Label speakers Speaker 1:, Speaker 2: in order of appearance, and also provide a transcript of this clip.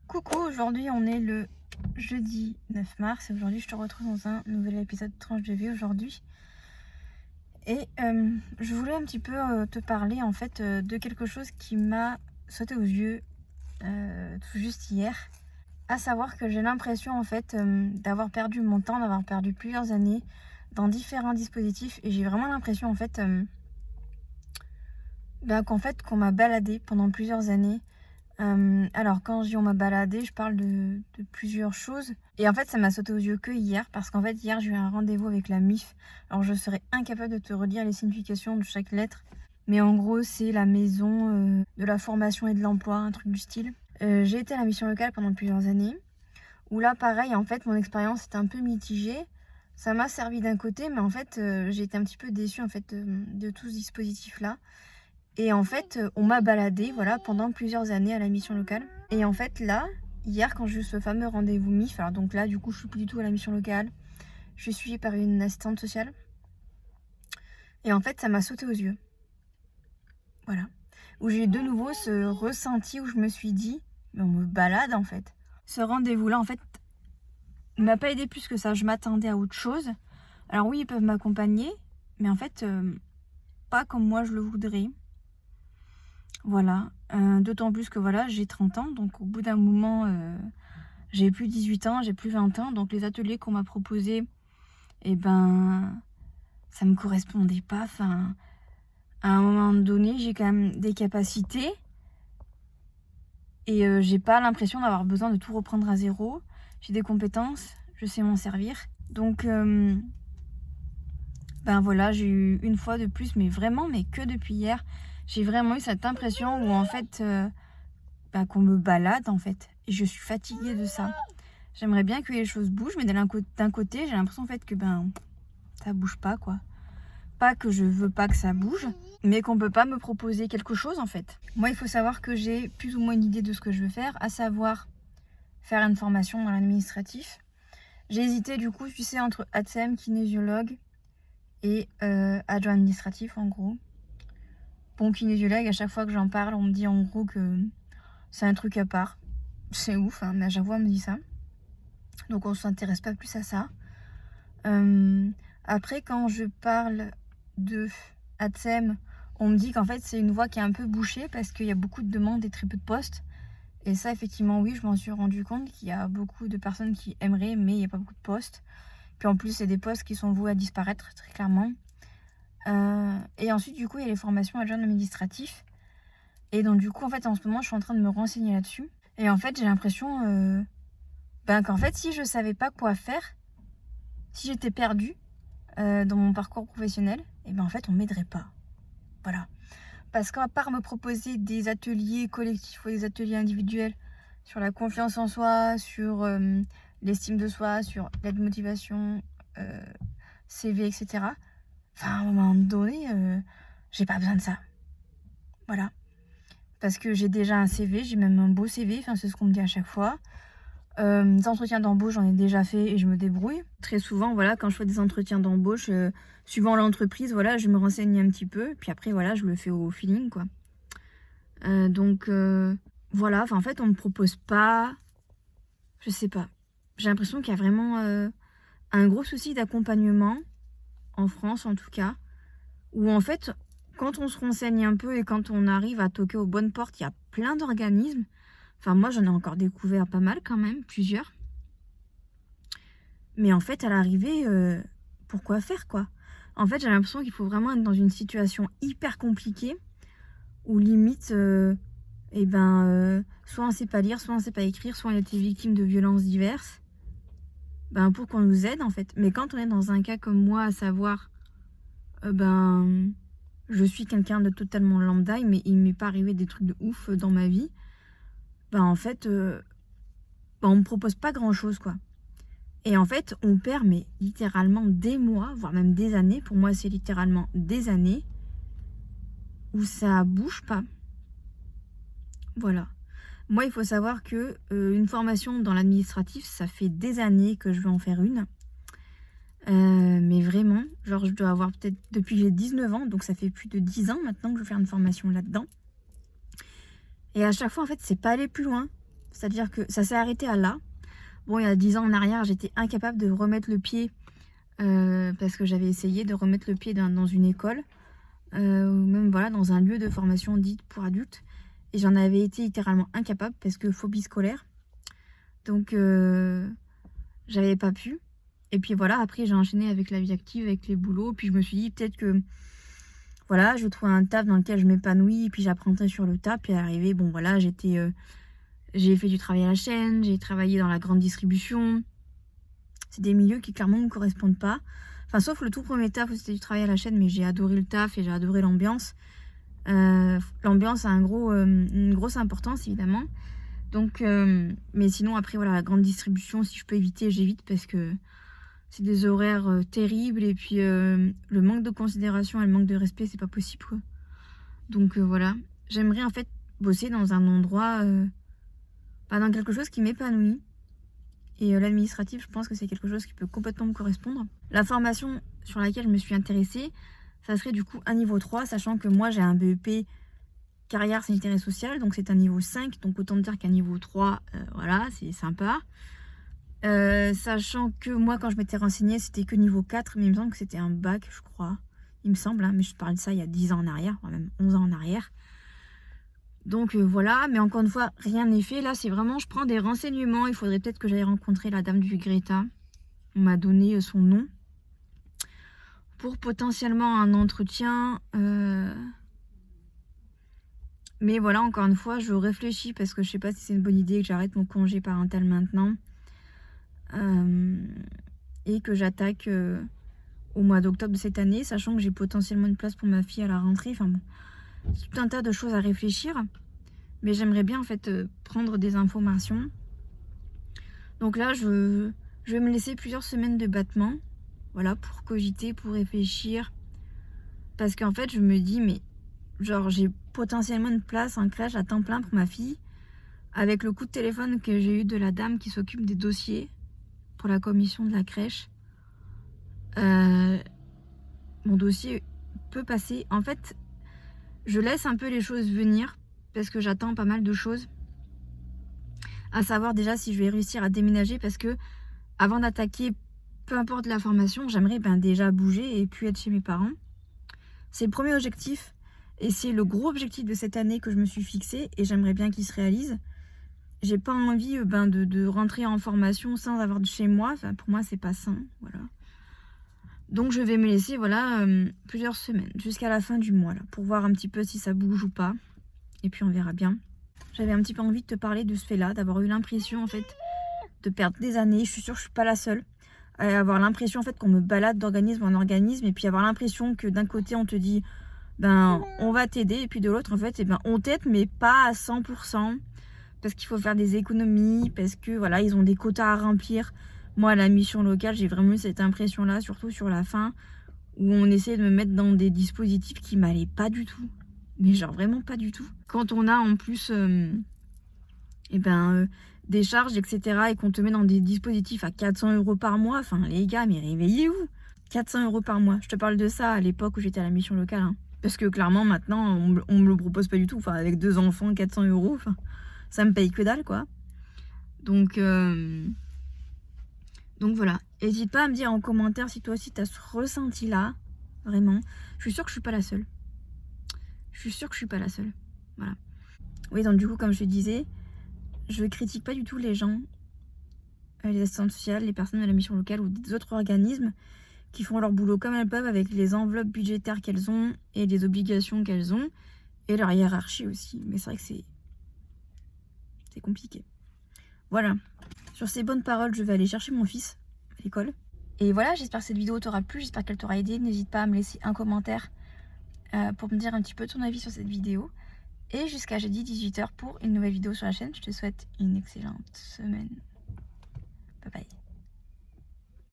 Speaker 1: Coucou, aujourd'hui on est le jeudi 9 mars et aujourd'hui je te retrouve dans un nouvel épisode de Tranche de vie aujourd'hui. Et je voulais un petit peu te parler en fait de quelque chose qui m'a sauté aux yeux tout juste hier. À savoir que j'ai l'impression en fait d'avoir perdu mon temps, d'avoir perdu plusieurs années dans différents dispositifs et j'ai vraiment l'impression en fait qu'on m'a baladé pendant plusieurs années. Alors quand je dis on m'a baladé, je parle de plusieurs choses. Et en fait ça m'a sauté aux yeux que hier, parce qu'en fait hier j'ai eu un rendez-vous avec la MIF. Alors je serais incapable de te redire les significations de chaque lettre. Mais en gros c'est la maison de la formation et de l'emploi, un truc du style. J'ai été à la mission locale pendant plusieurs années. Où là pareil en fait mon expérience était un peu mitigée. Ça m'a servi d'un côté, mais en fait j'ai été un petit peu déçue en fait de tout ce dispositif là. Et en fait, on m'a baladée voilà, pendant plusieurs années à la mission locale. Et en fait, là, hier, quand j'ai eu ce fameux rendez-vous MIF, alors donc là, du coup, je suis plus du tout à la mission locale. Je suis suivie par une assistante sociale. Et en fait, ça m'a sauté aux yeux. Voilà. Où j'ai eu de nouveau ce ressenti où je me suis dit, mais on me balade en fait. Ce rendez-vous-là, en fait, ne m'a pas aidé plus que ça. Je m'attendais à autre chose. Alors oui, ils peuvent m'accompagner, mais en fait, pas comme moi je le voudrais. Voilà, d'autant plus que voilà, j'ai 30 ans, donc au bout d'un moment, j'ai plus 18 ans, j'ai plus 20 ans, donc les ateliers qu'on m'a proposés, eh ben, ça me correspondait pas. Enfin, à un moment donné, j'ai quand même des capacités et j'ai pas l'impression d'avoir besoin de tout reprendre à zéro. J'ai des compétences, je sais m'en servir. Donc, voilà, j'ai eu une fois de plus, mais vraiment, mais que depuis hier, j'ai vraiment eu cette impression où en fait... qu'on me balade en fait. Et je suis fatiguée de ça. J'aimerais bien que les choses bougent, mais d'un côté, j'ai l'impression en fait que ça bouge pas quoi. Pas que je veux pas que ça bouge, mais qu'on peut pas me proposer quelque chose en fait. Moi, il faut savoir que j'ai plus ou moins une idée de ce que je veux faire, à savoir faire une formation dans l'administratif. J'ai hésité du coup, tu sais, entre ATSEM, kinésiologue et adjoint administratif en gros. Bon, kinésiologue, à chaque fois que j'en parle, on me dit en gros que c'est un truc à part. C'est ouf, hein, mais à chaque fois on me dit ça. Donc on s'intéresse pas plus à ça. Après, quand je parle de ATSEM, on me dit qu'en fait c'est une voie qui est un peu bouchée parce qu'il y a beaucoup de demandes et très peu de postes. Et ça, effectivement, oui, je m'en suis rendu compte qu'il y a beaucoup de personnes qui aimeraient, mais il n'y a pas beaucoup de postes. Puis en plus, c'est des postes qui sont voués à disparaître, très clairement. Et ensuite, du coup, il y a les formations adjointes administratifs. Et donc, du coup, en fait, en ce moment, je suis en train de me renseigner là-dessus. Et en fait, j'ai l'impression qu'en fait, si je savais pas quoi faire, si j'étais perdue dans mon parcours professionnel, et en fait, on m'aiderait pas. Voilà. Parce qu'à part me proposer des ateliers collectifs ou des ateliers individuels sur la confiance en soi, sur l'estime de soi, sur l'aide motivation, CV, etc. Enfin, à un moment donné, j'ai pas besoin de ça. Voilà. Parce que j'ai déjà un CV, j'ai même un beau CV, enfin, c'est ce qu'on me dit à chaque fois. Des entretiens d'embauche, j'en ai déjà fait et je me débrouille. Très souvent, voilà, quand je fais des entretiens d'embauche, suivant l'entreprise, voilà, je me renseigne un petit peu. Puis après, voilà, je le fais au feeling, quoi. Voilà, en fait, on me propose pas... Je sais pas. J'ai l'impression qu'il y a vraiment un gros souci d'accompagnement, en France en tout cas, où en fait, quand on se renseigne un peu et quand on arrive à toquer aux bonnes portes, il y a plein d'organismes. Enfin, moi, j'en ai encore découvert pas mal quand même, plusieurs. Mais en fait, à l'arrivée, pourquoi faire, quoi? En fait, j'ai l'impression qu'il faut vraiment être dans une situation hyper compliquée où limite, soit on ne sait pas lire, soit on ne sait pas écrire, soit on a été victime de violences diverses, pour qu'on nous aide, en fait. Mais quand on est dans un cas comme moi, à savoir, je suis quelqu'un de totalement lambda, mais il m'est pas arrivé des trucs de ouf dans ma vie, en fait, on me propose pas grand-chose, quoi. Et en fait, on perd mais littéralement des mois, voire même des années. Pour moi, c'est littéralement des années où ça bouge pas. Voilà. Moi, il faut savoir que une formation dans l'administratif, ça fait des années que je veux en faire une. Mais vraiment, genre je dois avoir peut-être depuis que j'ai 19 ans, donc ça fait plus de 10 ans maintenant que je veux faire une formation là-dedans. Et à chaque fois, en fait, c'est pas aller plus loin. C'est-à-dire que ça s'est arrêté à là. Bon, il y a 10 ans en arrière, j'étais incapable de remettre le pied parce que j'avais essayé de remettre le pied dans une école ou même voilà, dans un lieu de formation dite pour adultes. Et j'en avais été littéralement incapable parce que phobie scolaire. Donc, j'avais pas pu. Et puis voilà, après j'ai enchaîné avec la vie active, avec les boulots. Puis je me suis dit peut-être que voilà, je vais trouver un taf dans lequel je m'épanouis. Et puis j'apprendrai sur le tas. Puis arrivé, bon voilà, j'ai fait du travail à la chaîne, j'ai travaillé dans la grande distribution. C'est des milieux qui clairement ne me correspondent pas. Enfin, sauf le tout premier taf où c'était du travail à la chaîne, mais j'ai adoré le taf et j'ai adoré l'ambiance. L'ambiance a une grosse importance évidemment. Donc, mais sinon après voilà, la grande distribution, si je peux éviter, j'évite parce que c'est des horaires terribles et puis le manque de considération et le manque de respect, c'est pas possible quoi. Donc voilà, j'aimerais en fait bosser dans un endroit, dans quelque chose qui m'épanouit. Et l'administratif, je pense que c'est quelque chose qui peut complètement me correspondre. La formation sur laquelle je me suis intéressée, ça serait du coup un niveau 3, sachant que moi j'ai un BEP carrière sanitaire et sociale, donc c'est un niveau 5, donc autant dire qu'un niveau 3, voilà, c'est sympa. Sachant que moi quand je m'étais renseignée, c'était que niveau 4, mais il me semble que c'était un bac, je crois. Il me semble, hein, mais je parle de ça il y a 10 ans en arrière, voire même 11 ans en arrière. Donc voilà, mais encore une fois, rien n'est fait. Là, c'est vraiment, je prends des renseignements. Il faudrait peut-être que j'aille rencontrer la dame du Greta. On m'a donné son nom. Pour potentiellement un entretien. Mais voilà, encore une fois, je réfléchis parce que je sais pas si c'est une bonne idée que j'arrête mon congé parental maintenant. Et que j'attaque au mois d'octobre de cette année, sachant que j'ai potentiellement une place pour ma fille à la rentrée. Enfin bon, c'est tout un tas de choses à réfléchir. Mais j'aimerais bien en fait prendre des informations. Donc là, je vais me laisser plusieurs semaines de battement. Voilà, pour cogiter, pour réfléchir. Parce qu'en fait, je me dis, mais genre, j'ai potentiellement une place en crèche à temps plein pour ma fille. Avec le coup de téléphone que j'ai eu de la dame qui s'occupe des dossiers pour la commission de la crèche. Mon dossier peut passer. En fait, je laisse un peu les choses venir. Parce que j'attends pas mal de choses. À savoir déjà si je vais réussir à déménager. Parce que avant d'attaquer, peu importe la formation, j'aimerais déjà bouger et puis être chez mes parents. C'est le premier objectif. Et c'est le gros objectif de cette année que je me suis fixé. Et j'aimerais bien qu'il se réalise. J'ai pas envie de rentrer en formation sans avoir de chez moi. Enfin, pour moi, c'est pas sain. Voilà. Donc je vais me laisser voilà, plusieurs semaines. Jusqu'à la fin du mois. Là, pour voir un petit peu si ça bouge ou pas. Et puis on verra bien. J'avais un petit peu envie de te parler de ce fait-là, d'avoir eu l'impression en fait de perdre des années. Je suis sûre que je suis pas la seule. Avoir l'impression en fait qu'on me balade d'organisme en organisme et puis avoir l'impression que d'un côté on te dit on va t'aider et puis de l'autre en fait on t'aide mais pas à 100% parce qu'il faut faire des économies, parce que voilà ils ont des quotas à remplir. Moi à la mission locale j'ai vraiment eu cette impression là, surtout sur la fin où on essayait de me mettre dans des dispositifs qui m'allaient pas du tout. Mais genre vraiment pas du tout. Quand on a en plus des charges, etc. et qu'on te met dans des dispositifs à 400 € par mois, enfin les gars, mais réveillez-vous. 400 € par mois. Je te parle de ça à l'époque où j'étais à la mission locale. Hein. Parce que clairement maintenant, on me le propose pas du tout. Enfin avec 2 enfants, 400 €, enfin, ça me paye que dalle quoi. Donc voilà. N'hésite pas à me dire en commentaire si toi aussi tu as ce ressenti là. Vraiment. Je suis sûre que je suis pas la seule. Je suis sûre que je suis pas la seule. Voilà. Oui, donc du coup, comme je te disais, je critique pas du tout les gens, les assistantes sociales, les personnes de la mission locale ou des autres organismes qui font leur boulot comme elles peuvent avec les enveloppes budgétaires qu'elles ont et les obligations qu'elles ont et leur hiérarchie aussi. Mais c'est vrai que c'est compliqué. Voilà. Sur ces bonnes paroles, je vais aller chercher mon fils à l'école. Et voilà, j'espère que cette vidéo t'aura plu, j'espère qu'elle t'aura aidé. N'hésite pas à me laisser un commentaire pour me dire un petit peu ton avis sur cette vidéo. Et jusqu'à jeudi 18 h pour une nouvelle vidéo sur la chaîne. Je te souhaite une excellente semaine. Bye bye.